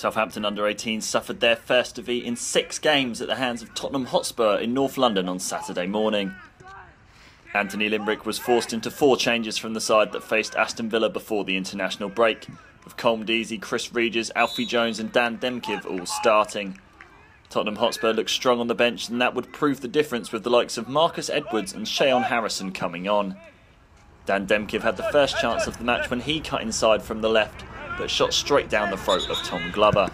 Southampton Under-18s suffered their first defeat in 6 games at the hands of Tottenham Hotspur in North London on Saturday morning. Anthony Limbrick was forced into 4 changes from the side that faced Aston Villa before the international break, with Colm Deasy, Chris Regis, Alfie Jones and Dan Demkiv all starting. Tottenham Hotspur looked strong on the bench, and that would prove the difference with the likes of Marcus Edwards and Shayon Harrison coming on. Dan Demkiv had the first chance of the match when he cut inside from the left, but shot straight down the throat of Tom Glover.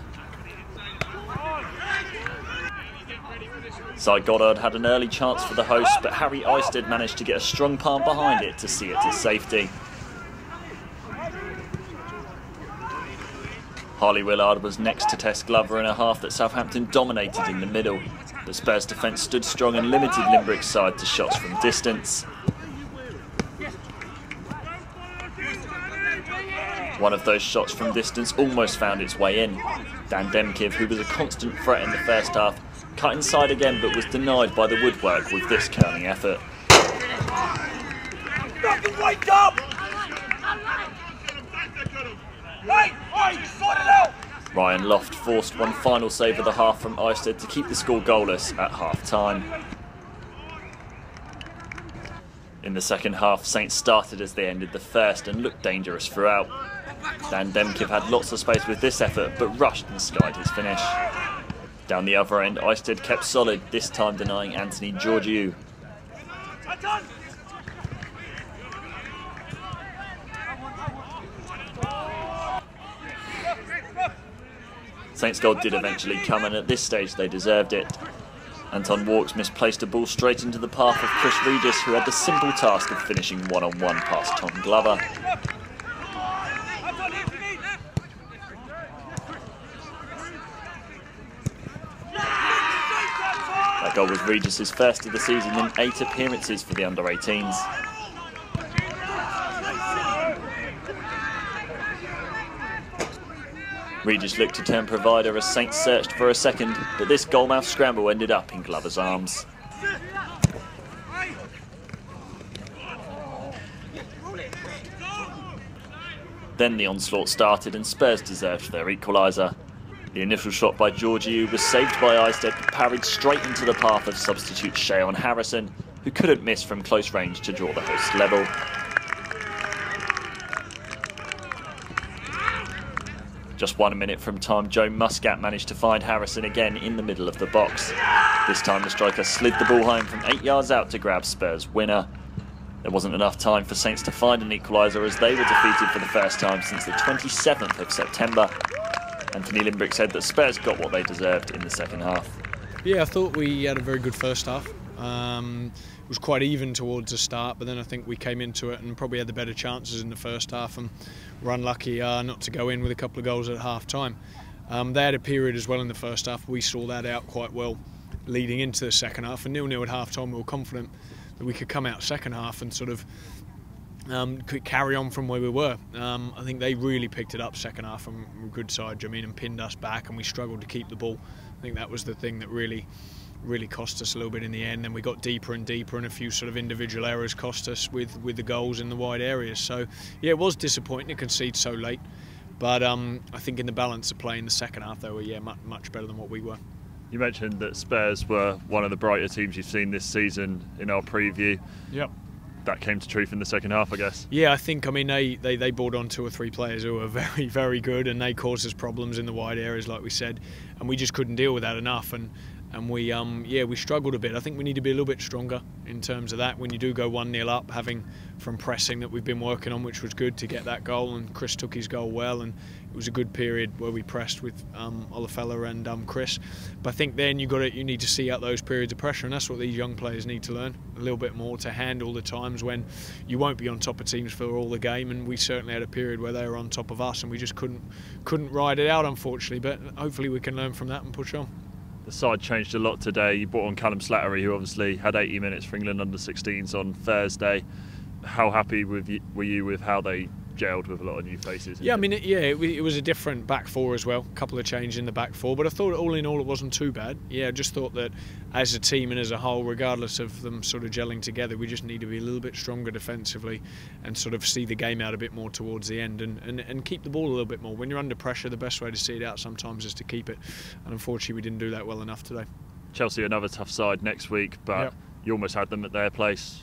Cy Goddard had an early chance for the hosts, but Harry Eisted managed to get a strong palm behind it to see it to safety. Harley Willard was next to test Glover in a half that Southampton dominated in the middle, but Spurs defence stood strong and limited Limbrick's side to shots from distance. One of those shots from distance almost found its way in. Dan Demkiv, who was a constant threat in the first half, cut inside again but was denied by the woodwork with this curling effort. Ryan Loft forced one final save of the half from Eisted to keep the score goalless at half-time. In the second half, Saints started as they ended the first and looked dangerous throughout. Dan Demkiv had lots of space with this effort, but rushed and skied his finish. Down the other end, Eisted kept solid, this time denying Anthony Georgiou. Saints' goal did eventually come, and at this stage they deserved it. Anton Walks misplaced a ball straight into the path of Chris Regis, who had the simple task of finishing one-on-one past Tom Glover. That goal was Regis' first of the season in 8 appearances for the Under-18s. Regis looked to turn provider as Saints searched for a second, but this goalmouth scramble ended up in Glover's arms. Then the onslaught started and Spurs deserved their equaliser. The initial shot by Georgiou was saved by Eisted, but parried straight into the path of substitute Shayon Harrison, who couldn't miss from close range to draw the hosts level. Just 1 minute from time, Joe Muscat managed to find Harrison again in the middle of the box. This time the striker slid the ball home from 8 yards out to grab Spurs' winner. There wasn't enough time for Saints to find an equaliser as they were defeated for the first time since the 27th of September. Anthony Limbrick said that Spurs got what they deserved in the second half. Yeah, I thought we had a very good first half. It was quite even towards the start, but then I think we came into it and probably had the better chances in the first half and were unlucky not to go in with a couple of goals at half-time. They had a period as well in the first half. We saw that out quite well leading into the second half, and 0-0 at half-time we were confident that we could come out second half and sort of could carry on from where we were. I think they really picked it up second half and were a good side, and pinned us back, and we struggled to keep the ball. I think that was the thing that really cost us a little bit in the end, and we got deeper and deeper, and a few sort of individual errors cost us with the goals in the wide areas. So yeah, it was disappointing to concede so late, but I think in the balance of play in the second half they were much better than what we were. You mentioned that Spurs were one of the brighter teams you've seen this season in our preview. Yep. That came to truth in the second half, I guess. Yeah, I think, they brought on 2 or 3 players who were very, very good, and they caused us problems in the wide areas, like we said, and we just couldn't deal with that enough, and we struggled a bit. I think we need to be a little bit stronger in terms of that when you do go 1-0 up, having from pressing that we've been working on, which was good to get that goal, and Chris took his goal well, and it was a good period where we pressed with Olafella and Chris. But I think then you need to see out those periods of pressure, and that's what these young players need to learn a little bit more, to handle the times when you won't be on top of teams for all the game, and we certainly had a period where they were on top of us and we just couldn't ride it out, unfortunately, but hopefully we can learn from that and push on. The side changed a lot today. You brought on Callum Slattery, who obviously had 80 minutes for England Under-16s on Thursday. How happy were you with how they gelled with a lot of new faces. Yeah, I mean, it was a different back four as well. A couple of changes in the back four, but I thought all in all it wasn't too bad. Yeah, I just thought that as a team and as a whole, regardless of them sort of gelling together, we just need to be a little bit stronger defensively and sort of see the game out a bit more towards the end and keep the ball a little bit more. When you're under pressure, the best way to see it out sometimes is to keep it, and unfortunately we didn't do that well enough today. Chelsea, another tough side next week, but you almost had them at their place.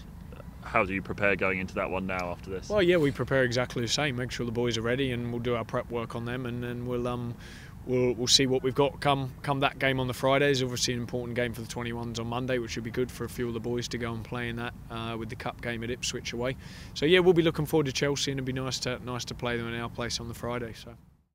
How do you prepare going into that one now after this? Well, yeah, we prepare exactly the same. Make sure the boys are ready, and we'll do our prep work on them, and then we'll see what we've got come that game on the Friday. It's obviously an important game for the 21s on Monday, which should be good for a few of the boys to go and play in that with the cup game at Ipswich away. So yeah, we'll be looking forward to Chelsea, and it'd be nice to play them in our place on the Friday. So.